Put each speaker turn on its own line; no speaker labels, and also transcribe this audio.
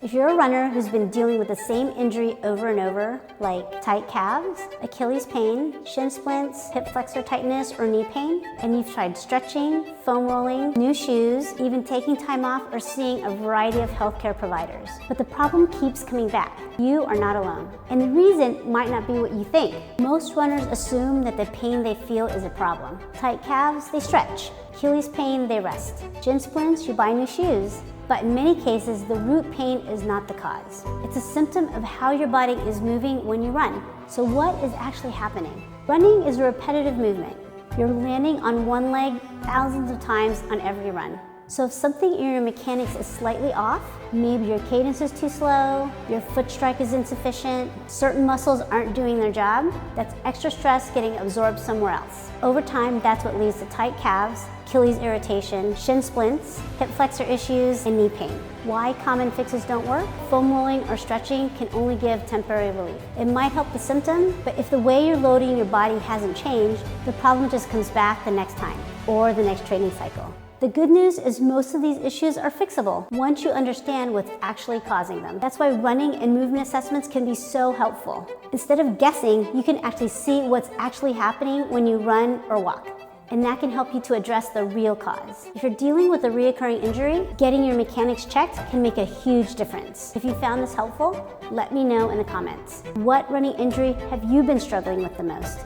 If you're a runner who's been dealing with the same injury over and over, like tight calves, Achilles pain, shin splints, hip flexor tightness, or knee pain, and you've tried stretching, foam rolling, new shoes, even taking time off or seeing a variety of healthcare providers, but the problem keeps coming back, you are not alone. And the reason might not be what you think. Most runners assume that the pain they feel is a problem. Tight calves, they stretch. Achilles pain, they rest. Shin splints, you buy new shoes. But in many cases, the root pain is not the cause. It's a symptom of how your body is moving when you run. So what is actually happening? Running is a repetitive movement. You're landing on one leg thousands of times on every run. So if something in your mechanics is slightly off, maybe your cadence is too slow, your foot strike is insufficient, certain muscles aren't doing their job, that's extra stress getting absorbed somewhere else. Over time, that's what leads to tight calves, Achilles irritation, shin splints, hip flexor issues, and knee pain. Why common fixes don't work? Foam rolling or stretching can only give temporary relief. It might help the symptom, but if the way you're loading your body hasn't changed, the problem just comes back the next time or the next training cycle. The good news is most of these issues are fixable once you understand what's actually causing them. That's why running and movement assessments can be so helpful. Instead of guessing, you can actually see what's actually happening when you run or walk. And that can help you to address the real cause. If you're dealing with a reoccurring injury, getting your mechanics checked can make a huge difference. If you found this helpful, let me know in the comments. What running injury have you been struggling with the most?